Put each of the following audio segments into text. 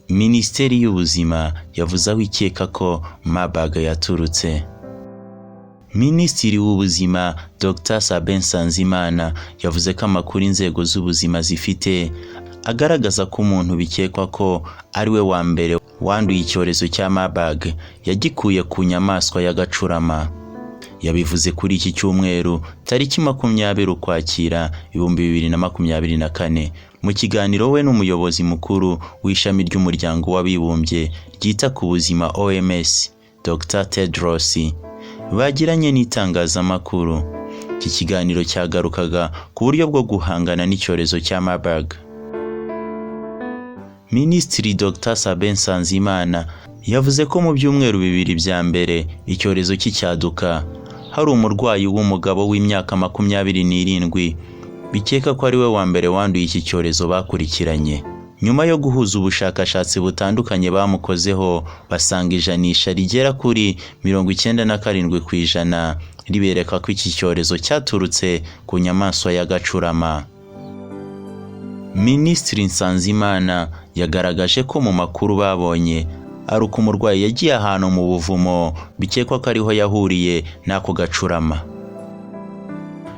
Minisiteri y'Ubuzima yavuze aho ikeka ko Marburg yaturutse. Minisitiri w'Ubuzima Dr Sabin Nsanzimana yavuze ko amakuru inzego z'ubuzima zifite agaragaza ko umuntu bikekwa ko ari we wa mbere wanduye icyorezo cya Marburg yagikuye ku nyamaswa y'agacurama. Yabivuze kuri iki cyumweru tariki 20 Ukwakira 2024 mu kiganiro we n'umuyobozi mukuru w'ishami ry'umuryango w'abibumbye ryita ku buzima OMS Dr Tedros bagiranye n'itangazamakuru. Iki kiganiro cyagarukaga ku buryo bwo guhangana n'icyorezo cya Marburg. Minisitiri Dr Sabin Nsanzimana yavuze ko mu byumweru bibiri bya mbere icyorezo cy'icyaduka hari umurwayi w'umugabo w'imyaka 27 bikeka ko ari we wa mbere wanduye iki cyorezo bakurikiranye. Nyuma yo guhuza ubushakashatsi butandukanye bamukozeho basanga ijanisha rigera kuri 97% ribereka ko iki cyorezo cyaturutse ku nyamaswa y'agacurama. Minisitiri Nsanzimana yagaragaje ko mu makuru babonye ari uko umurwayi yagiye ahantu mu buvumo bikekwa ko ariho yahuriye n'ako gacurama.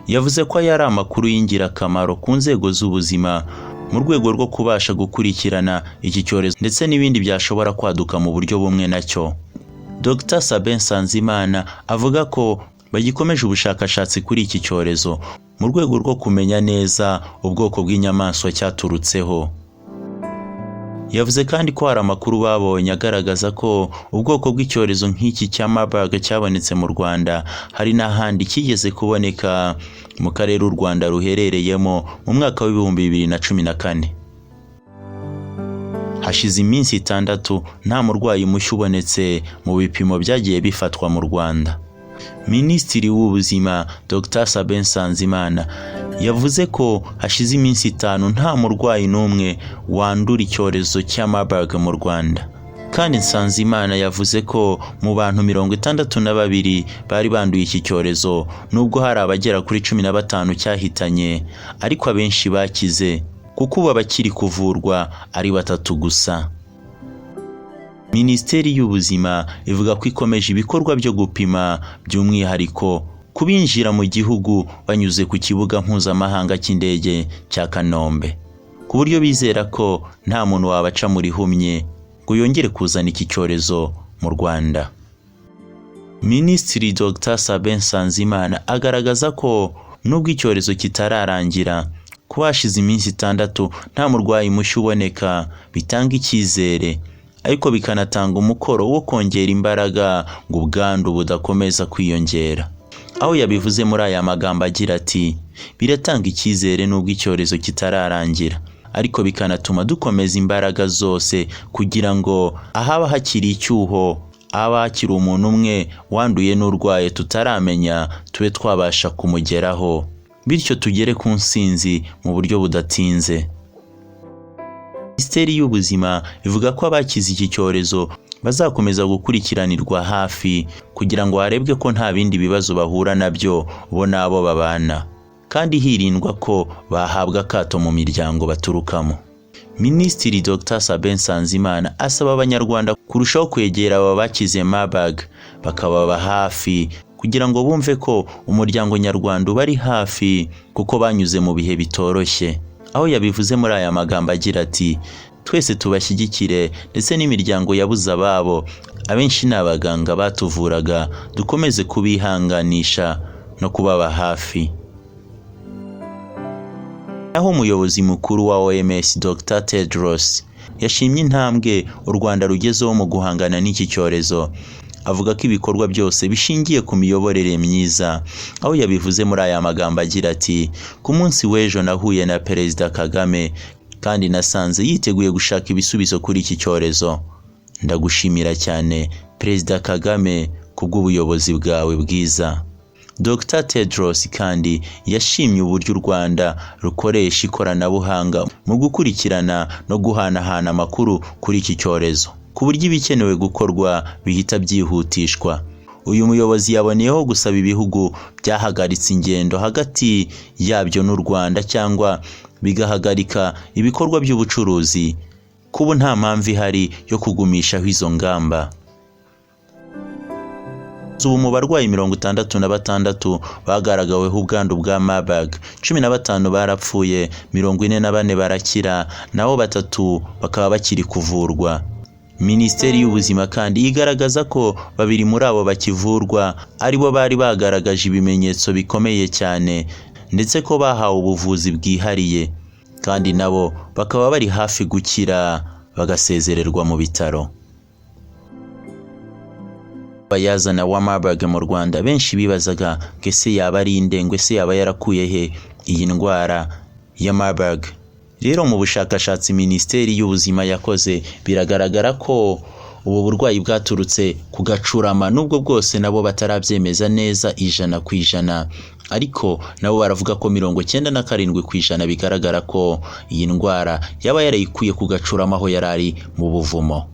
Yavuze ko yari amakuru y'ingirakamaro ku nzego z'ubuzima mu rwego rwo kubasha gukurikirana iki cyorezo ndetse n'ibindi byashobora kwaduka mu buryo bumwe nacyo. Dr Sabin Nsanzimana avuga ko bagikomeje ubushakashatsi kuri iki cyorezo mu rwego rwo kumenya neza ubwoko bw'inyamaswa cyaturutseho. Yavuze kandi ko hari amakuru babonye agaragaza ko ubwoko bw'icyorezo nk'iki cya Marburg cyabonetse mu Rwanda hari n'ahandi kigeze kuboneka mu karere u Rwanda ruherereyemo mu mwaka w'2014. Hashize iminsi 6 nta murwayi mushya ubonetse mu bipimo byagiye bifatwa mu Rwanda. Minisitiri w'Ubuzima Dr Sabin Nsanzimana yavuze ko hashize iminsi 5 nta murwayi n'umwe wandura icyorezo cya Marburg mu Rwanda. Kandi Nsanzimana yavuze ko mu bantu 62 bari banduye iki cyorezo nubwo hari abagera kuri 15 cyahitanye, ariko abenshi bakize kuko ubu bakiri kuvurwa ari 3 gusa. Minisiteri y'Ubuzima ivuga ko ikomeje ibikorwa byo gupima by'umwihariko kubinjira mu gihugu banyuze ku kibuga mpuzamahanga cy'indege cya Kanombe, ku buryo bizera ko nta muntu wabaca muri humye ngo yongere kuzana iki cyorezo mu Rwanda. Minisitiri Dr Sabin Nsanzimana agaragaza ko nubwo icyorezo kitararangira ko hashize iminsi 6 nta murwayi mushya uboneka bitanga icyizere, ariko bikanatanga umukoro wo kongera imbaraga ngo ubwandu budakomeza kwiyongera. Aho yabivuze muri aya magambo agira ati biratanga icyizere nubwo icyorezo kitararangira, ariko bikanatuma dukomeza imbaraga zose kugira ngo ahaba hakiri icyuho aba hakiri umuntu umwe wanduye n'urwaye tutaramenya tube twabasha kumugeraho, bityo tugere ku nsinzi mu buryo budatinze. Minisiteri y'Ubuzima ivuga ko abakize iki cyorezo bazakomeza gukurikiranirwa hafi kugira ngo harebwe ko nta bindi bibazo bahura nabyo bo nabo babana, kandi hirindwa ko bahabwa akato mu miryango baturukamo. Minisitiri Dr Sabin Nsanzimana asaba abanyarwanda kurushaho kwegera aba bakize Marburg bakababa hafi kugira ngo bumve ko umuryango nyarwanda bari hafi kuko banyuze mu bihe bitoroshye. Aho yabivuze muri aya magambo agira ati twese tubashyigikire ndetse n'imiryango yabuze ababo, abenshi n'abaganga batuvuraga, dukomeze kubihanganisha no kubaba hafi. Aho umuyobozi mukuru wa OMS Dr Tedros yashimye intambwe u Rwanda rugezeho mu guhangana n'iki cyorezo, avuga ko ibikorwa byose bishingiye ku miyoborere myiza. Aho yabivuze muri aya magambo agira ati ku munsi w'ejo nahuye na Perezida Kagame kandi nasanze yiteguye gushaka ibisubizo kuri iki cyorezo. Ndagushimira cyane Perezida Kagame kubw'ubuyobozi bwawe bwiza. Dr Tedros kandi yashimye uburyo u Rwanda rukoresha ikoranabuhanga mu gukurikirana no guhanahana amakuru kuri iki cyorezo, ku buryo ibikenewe gukorwa bihita byihutishwa. Uyu muyobozi yaboneyeho gusaba ibihugu byahagaritse ingendo hagati yabyo n'u Rwanda cyangwa bigahagarika ibikorwa by'ubucuruzi kuba nta mpamvu ihari yo kugumishaho izo ngamba. Ubu mu barwayi 66 bagaragaweho ubwandu bwa Marburg, 15 barapfuye, 44 barakira, naho 3 bakaba bakiri kuvurwa. Minisiteri y'Ubuzima kandi igaragaza ko 2 muri abo bakivurwa aribo bari bagaragaje ibimenyetso bikomeye cyane, ndetse ko bahawe ubuvuzi bwihariye, kandi nabo bakaba bari hafi gukira bagasezererwa mu bitaro. Bayazana wa Marburg mu Rwanda benshi bibazaga ese yaba ari indengwe, se yaba yarakuye he iyi ndwara ya Marburg. Rero mu bushakashatsi Minisiteri y'Ubuzima yakoze biragaragara ko ubu burwayi bwaturutse ku gacurama, nubwo bwose nabo batarabyemeza neza 100%, ariko nabo baravuga ko 97% bigaragara ko iyi ndwara yaba yarayikuye ku gacurama aho yarari mu buvumo.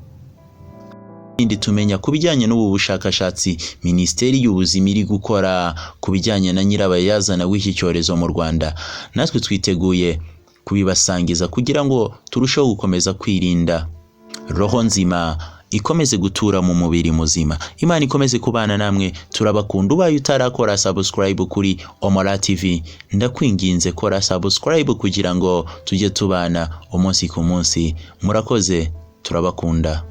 Indi tumenya kubijyanye n'ubu bushakashatsi Minisiteri y'Ubuzima iri gukora kubijyanye na nyirabayazana w'iki cyorezo mu Rwanda, natwe twiteguye kubibasangiza kugira ngo turusheho gukomeza kwirinda. Roho nzima ikomeze gutura mu mubiri muzima. Imana ikomeze kubana namwe, turabakunda. Ubaye utarakora subscribe kuri OMORA TV, ndakwinginze kora subscribe kugira ngo tujye tubana umunsi ku munsi. Murakoze, turabakunda.